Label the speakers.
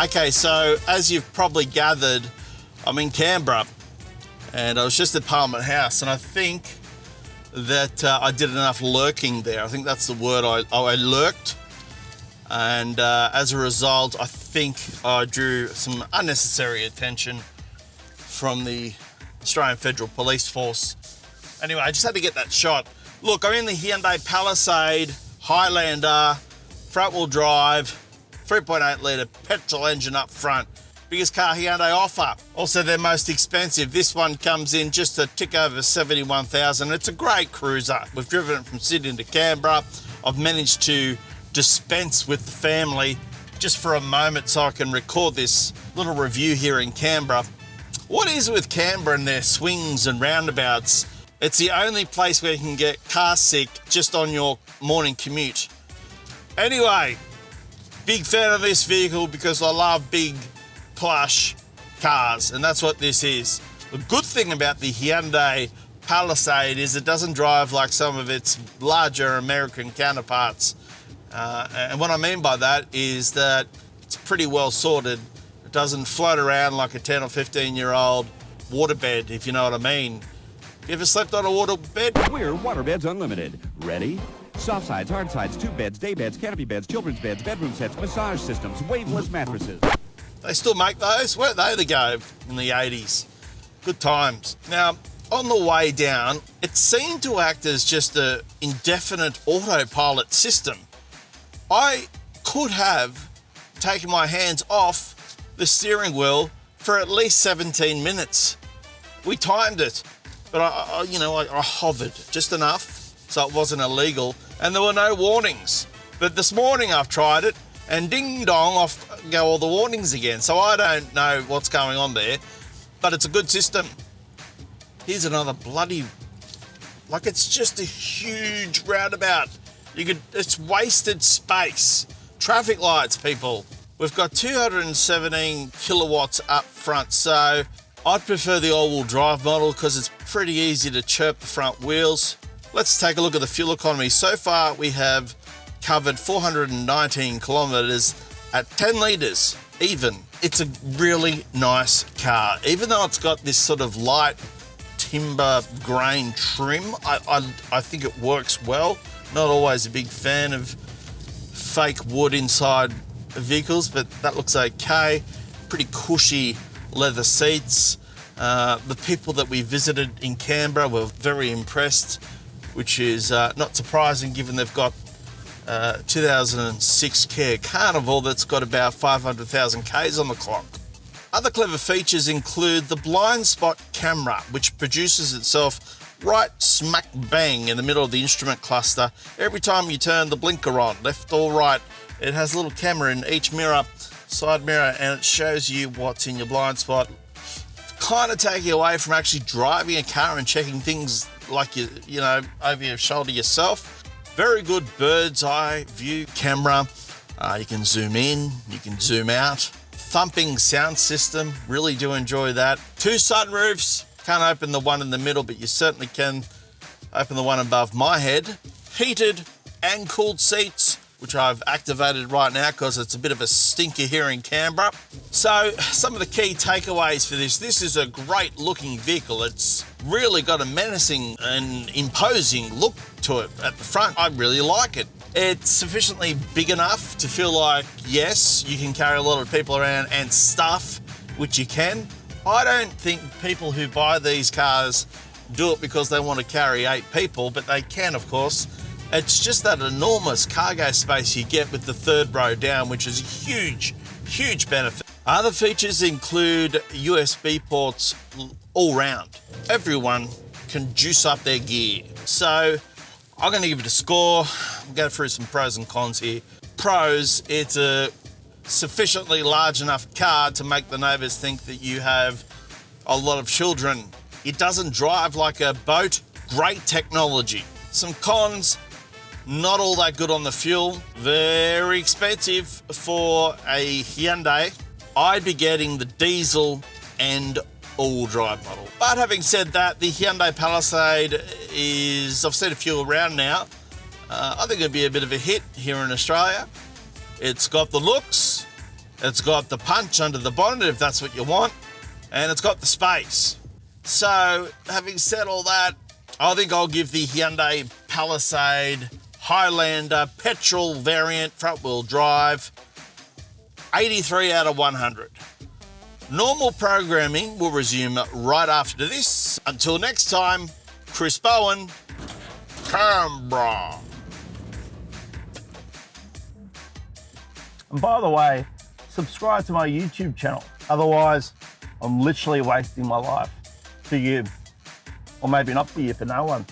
Speaker 1: Okay, so as you've probably gathered, I'm in Canberra and I was just at Parliament House, and I think that I did enough lurking there. I think that's the word. I lurked, and as a result, I think I drew some unnecessary attention from the Australian Federal Police Force. Anyway, I just had to get that shot. Look, I'm in the Hyundai Palisade Highlander, front-wheel drive, 3.8 litre petrol engine up front. Biggest car Hyundai offer. Also, they're most expensive. This one comes in just a tick over 71,000. It's a great cruiser. We've driven it from Sydney to Canberra. I've managed to dispense with the family just for a moment so I can record this little review here in Canberra. What is with Canberra and their swings and roundabouts? It's the only place where you can get car sick just on your morning commute. Anyway, big fan of this vehicle because I love big, plush cars, and that's what this is. The good thing about the Hyundai Palisade is it doesn't drive like some of its larger American counterparts. And what I mean by that is that it's pretty well sorted. It doesn't float around like a 10 or 15-year-old waterbed, if you know what I mean. You ever slept on a waterbed?
Speaker 2: We're Waterbeds Unlimited. Ready? Soft sides, hard sides, tube beds, day beds, canopy beds, children's beds, bedroom sets, massage systems, waveless mattresses.
Speaker 1: They still make those? Weren't they the go in the 80s? Good times. Now, on the way down, it seemed to act as just an indefinite autopilot system. I could have taken my hands off the steering wheel for at least 17 minutes. We timed it, but I hovered just enough so it wasn't illegal, and there were no warnings. But this morning I've tried it, and ding dong, off go all the warnings again. So I don't know what's going on there, but it's a good system. Here's another bloody, like it's just a huge roundabout. It's wasted space. Traffic lights, people. We've got 217 kilowatts up front, so I'd prefer the all-wheel drive model because it's pretty easy to chirp the front wheels. Let's take a look at the fuel economy. So far, we have covered 419 kilometres at 10 litres even. It's a really nice car. Even though it's got this sort of light timber grain trim, I think it works well. Not always a big fan of fake wood inside vehicles, but that looks okay. Pretty cushy leather seats. The people that we visited in Canberra were very impressed, which is not surprising given they've got 2006 Kia Carnival that's got about 500,000 Ks on the clock. Other clever features include the blind spot camera, which produces itself right smack bang in the middle of the instrument cluster. Every time you turn the blinker on, left or right, it has a little camera in each mirror, side mirror, and it shows you what's in your blind spot. Kind of taking away from actually driving a car and checking things like you know, over your shoulder yourself. Very good bird's eye view camera. You can zoom in, you can zoom out. Thumping sound system, really do enjoy that. 2 sunroofs, can't open the one in the middle, but you certainly can open the one above my head. Heated and cooled seats, which I've activated right now because it's a bit of a stinker here in Canberra. So some of the key takeaways for this is a great looking vehicle. It's really got a menacing and imposing look to it at the front. I really like it. It's sufficiently big enough to feel like, yes, you can carry a lot of people around and stuff, which you can. I don't think people who buy these cars do it because they want to carry 8 people, but they can, of course. It's just that enormous cargo space you get with the 3rd row down, which is a huge, huge benefit. Other features include USB ports all round. Everyone can juice up their gear. So I'm going to give it a score. We'll go through some pros and cons here. Pros, it's a sufficiently large enough car to make the neighbours think that you have a lot of children. It doesn't drive like a boat. Great technology. Some cons, not all that good on the fuel. Very expensive for a Hyundai. I'd be getting the diesel and all-wheel drive model. But having said that, the Hyundai Palisade is, I've seen a few around now. I think it'd be a bit of a hit here in Australia. It's got the looks, It's got the punch under the bonnet if that's what you want, and it's got the space. So, having said all that, I think I'll give the Hyundai Palisade Highlander petrol variant front-wheel drive 83 out of 100. Normal programming will resume right after this. Until next time, Chris Bowen, Canberra.
Speaker 3: And by the way, subscribe to my YouTube channel. Otherwise, I'm literally wasting my life for you. Or maybe not for you, for no one.